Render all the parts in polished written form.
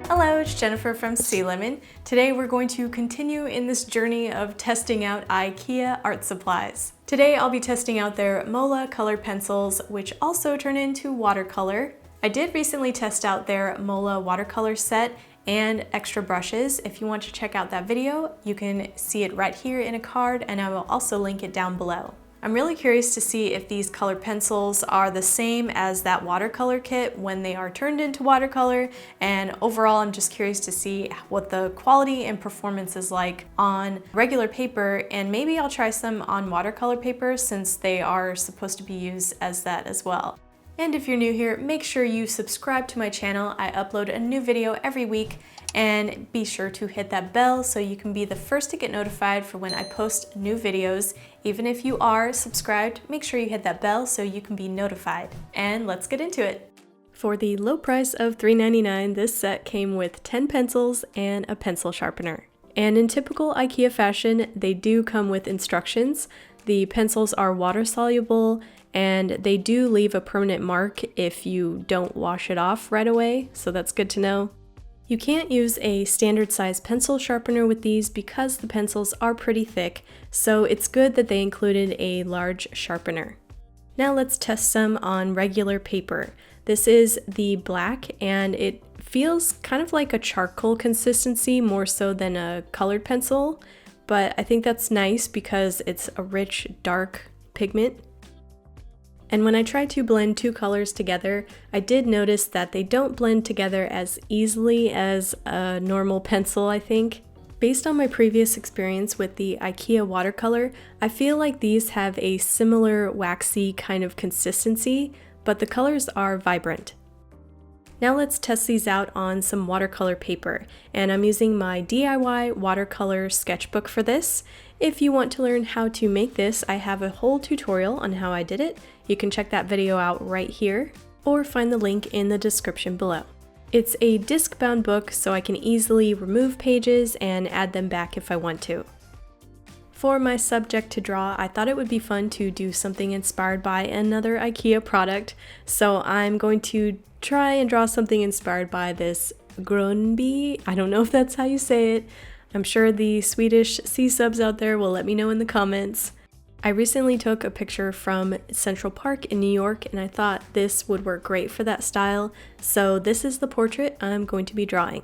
Hello, it's Jennifer from heysealemon. Today we're going to continue in this journey of testing out IKEA art supplies. Today I'll be testing out their MOLA color pencils, which also turn into watercolor. I did recently test out their MOLA watercolor set and extra brushes. If you want to check out that video, you can see it right here in a card, and I will also link it down below. I'm really curious to see if these color pencils are the same as that watercolor kit when they are turned into watercolor, and overall I'm just curious to see what the quality and performance is like on regular paper, and maybe I'll try some on watercolor paper since they are supposed to be used as that as well. And if you're new here, make sure you subscribe to my channel. I upload a new video every week, and be sure to hit that bell so you can be the first to get notified for when I post new videos. Even if you are subscribed, make sure you hit that bell so you can be notified. And let's get into it. For the low price of $3.99, this set came with 10 pencils and a pencil sharpener. And in typical IKEA fashion, they do come with instructions. The pencils are water soluble, and they do leave a permanent mark if you don't wash it off right away, so that's good to know. You can't use a standard size pencil sharpener with these because the pencils are pretty thick, so it's good that they included a large sharpener. Now let's test some on regular paper. This is the black, and it feels kind of like a charcoal consistency more so than a colored pencil, but I think that's nice because it's a rich, dark pigment. And when I try to blend two colors together, I did notice that they don't blend together as easily as a normal pencil, I think. Based on my previous experience with the IKEA watercolor, I feel like these have a similar waxy kind of consistency, but the colors are vibrant. Now let's test these out on some watercolor paper, and I'm using my DIY watercolor sketchbook for this. If you want to learn how to make this, I have a whole tutorial on how I did it. You can check that video out right here, or find the link in the description below. It's a disc-bound book, so I can easily remove pages and add them back if I want to. For my subject to draw, I thought it would be fun to do something inspired by another IKEA product, so I'm going to try and draw something inspired by this Grönby. I don't know if that's how you say it. I'm sure the Swedish sea subs out there will let me know in the comments. I recently took a picture from Central Park in New York, and I thought this would work great for that style, so this is the portrait I'm going to be drawing.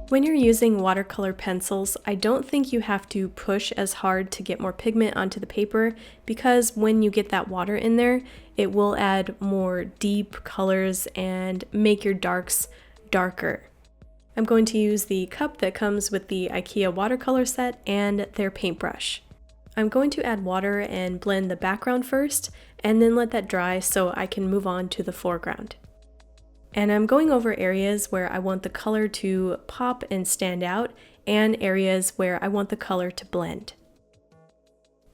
When you're using watercolor pencils, I don't think you have to push as hard to get more pigment onto the paper, because when you get that water in there, it will add more deep colors and make your darks darker. I'm going to use the cup that comes with the IKEA watercolor set and their paintbrush. I'm going to add water and blend the background first, and then let that dry so I can move on to the foreground. And I'm going over areas where I want the color to pop and stand out, and areas where I want the color to blend.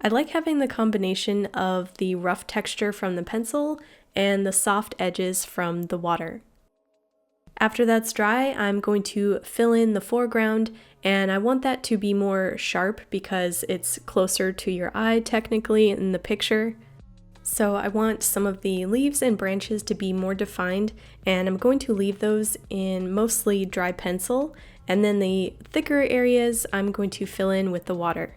I like having the combination of the rough texture from the pencil and the soft edges from the water. After that's dry, I'm going to fill in the foreground, and I want that to be more sharp because it's closer to your eye technically in the picture. So I want some of the leaves and branches to be more defined, and I'm going to leave those in mostly dry pencil, and then the thicker areas I'm going to fill in with the water.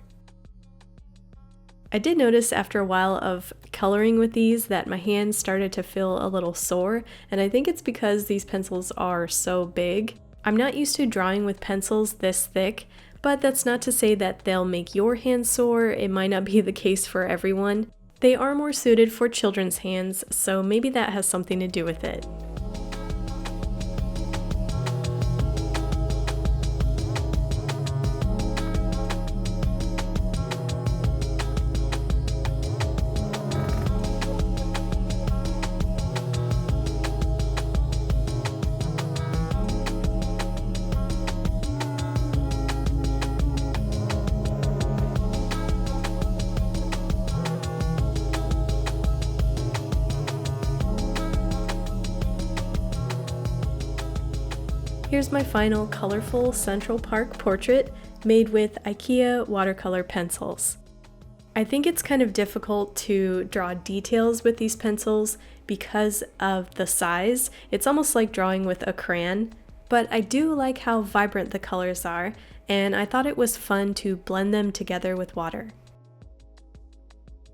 I did notice after a while of coloring with these that my hands started to feel a little sore, and I think it's because these pencils are so big. I'm not used to drawing with pencils this thick, but that's not to say that they'll make your hands sore. It might not be the case for everyone. They are more suited for children's hands, so maybe that has something to do with it. Here's my final colorful Central Park portrait made with IKEA watercolor pencils. I think it's kind of difficult to draw details with these pencils because of the size. It's almost like drawing with a crayon, but I do like how vibrant the colors are, and I thought it was fun to blend them together with water.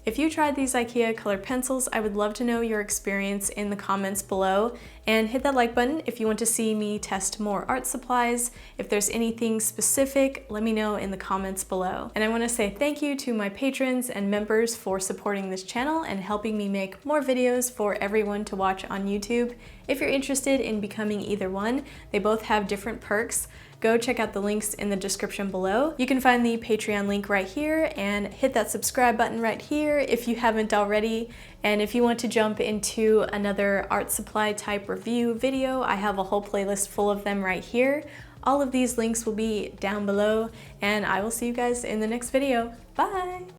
If you tried these IKEA color pencils, I would love to know your experience in the comments below, and hit that like button if you want to see me test more art supplies. If there's anything specific, let me know in the comments below. And I want to say thank you to my patrons and members for supporting this channel and helping me make more videos for everyone to watch on YouTube. If you're interested in becoming either one, they both have different perks. Go check out the links in the description below. You can find the Patreon link right here and hit that subscribe button right here if you haven't already. And if you want to jump into another art supply type review video, I have a whole playlist full of them right here. All of these links will be down below, and I will see you guys in the next video. Bye!